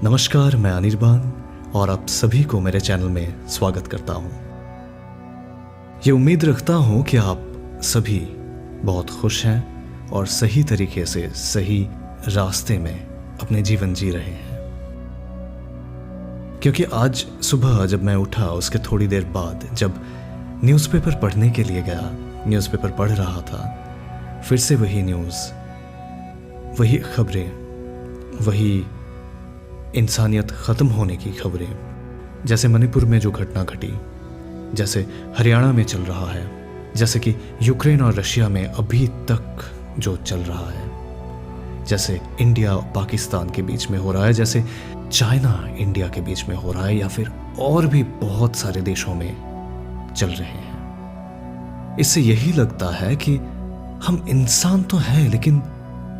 नमस्कार, मैं अनिर्बान और आप सभी को मेरे चैनल में स्वागत करता हूं। ये उम्मीद रखता हूं कि आप सभी बहुत खुश हैं और सही तरीके से सही रास्ते में अपने जीवन जी रहे हैं। क्योंकि आज सुबह जब मैं उठा उसके थोड़ी देर बाद जब न्यूज़पेपर पढ़ने के लिए गया, न्यूज़पेपर पढ़ रहा था, फिर से वही न्यूज़, वही खबरें, वही इंसानियत ख़त्म होने की खबरें। जैसे मणिपुर में जो घटना घटी, जैसे हरियाणा में चल रहा है, जैसे कि यूक्रेन और रशिया में अभी तक जो चल रहा है, जैसे इंडिया और पाकिस्तान के बीच में हो रहा है, जैसे चाइना इंडिया के बीच में हो रहा है, या फिर और भी बहुत सारे देशों में चल रहे हैं। इससे यही लगता है कि हम इंसान तो हैं, लेकिन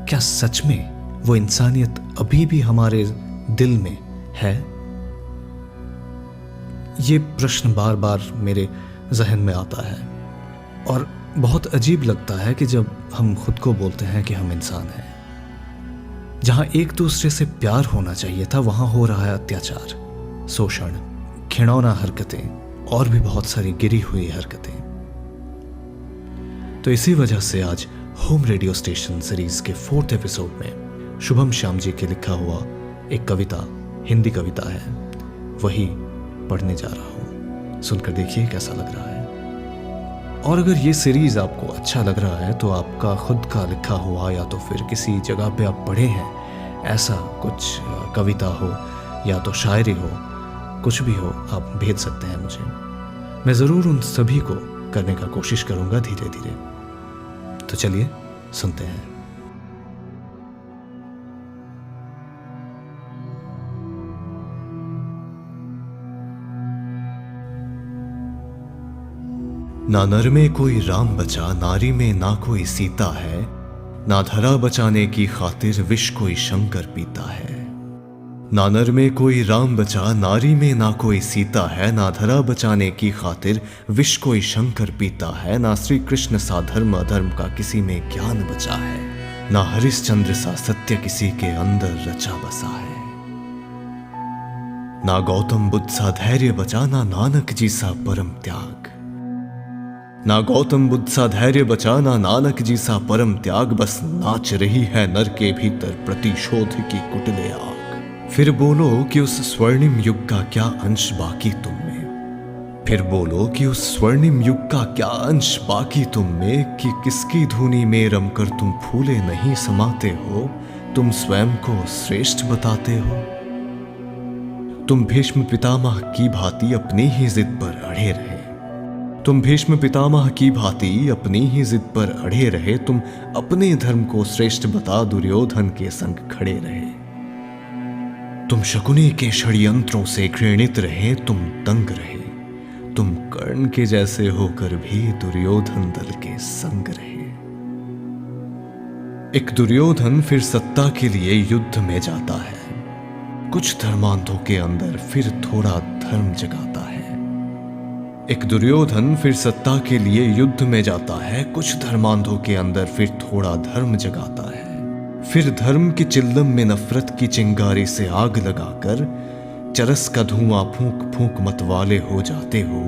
क्या सच में वो इंसानियत अभी भी हमारे दिल में है? ये प्रश्न बार बार मेरे जहन में आता है और बहुत अजीब लगता है कि जब हम खुद को बोलते हैं कि हम इंसान हैं। जहां एक दूसरे से प्यार होना चाहिए था, वहां हो रहा है अत्याचार, शोषण, घिनौना हरकतें और भी बहुत सारी गिरी हुई हरकतें। तो इसी वजह से आज होम रेडियो स्टेशन सीरीज के 4th एपिसोड में शुभम श्याम जी के लिखा हुआ एक कविता, हिंदी कविता है, वही पढ़ने जा रहा हूं। सुनकर देखिए कैसा लग रहा है। और अगर ये सीरीज आपको अच्छा लग रहा है तो आपका खुद का लिखा हुआ या तो फिर किसी जगह पे आप पढ़े हैं ऐसा कुछ कविता हो या तो शायरी हो, कुछ भी हो, आप भेज सकते हैं मुझे। मैं ज़रूर उन सभी को करने का कोशिश करूंगा धीरे धीरे। तो चलिए सुनते हैं। ना नर में कोई राम बचा, नारी में ना कोई सीता है, ना धरा बचाने की खातिर विष कोई शंकर पीता है। ना नर में कोई राम बचा, नारी में ना कोई सीता है, ना धरा बचाने की खातिर विष कोई शंकर पीता है। ना श्री कृष्ण सा धर्म अधर्म का किसी में ज्ञान बचा है, ना हरिश्चंद्र सा सत्य किसी के अंदर रचा बसा है। ना गौतम बुद्ध सा धैर्य बचा, ना नानक जी सा परम त्याग। ना गौतम बुद्ध सा धैर्य बचा, ना नानक जी सा परम त्याग। बस नाच रही है नर के भीतर प्रतिशोध की कुटिले आग। फिर बोलो कि उस स्वर्णिम युग का क्या अंश बाकी तुम में, फिर बोलो कि उस स्वर्णिम युग का क्या अंश बाकी तुम में, कि किसकी धुनी में रमकर तुम फूले नहीं समाते हो, तुम स्वयं को श्रेष्ठ बताते हो। तुम भीष्म पितामह की भांति अपनी ही जिद पर अड़े रहे, तुम भीष्म पितामह की भांति अपनी ही जिद पर अड़े रहे। तुम अपने धर्म को श्रेष्ठ बता दुर्योधन के संग खड़े रहे। तुम शकुनी के षड्यंत्रों से घृणित रहे, तुम दंग रहे। तुम कर्ण के जैसे होकर भी दुर्योधन दल के संग रहे। एक दुर्योधन फिर सत्ता के लिए युद्ध में जाता है, कुछ धर्मांधों के अंदर फिर थोड़ा धर्म जगाता है। एक दुर्योधन फिर सत्ता के लिए युद्ध में जाता है, कुछ धर्मांधों के अंदर फिर थोड़ा धर्म जगाता है। फिर धर्म की चिल्लम में नफरत की चिंगारी से आग लगाकर चरस का धुआं फूंक फूंक मतवाले हो जाते हो।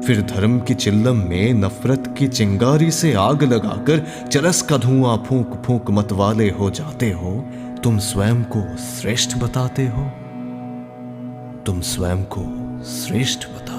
फिर धर्म की चिल्लम में नफरत की चिंगारी से आग लगाकर चरस का धुआं फूंक फूंक मतवाले हो जाते हो। तुम स्वयं को श्रेष्ठ बताते हो, तुम स्वयं को श्रेष्ठ बताते हो।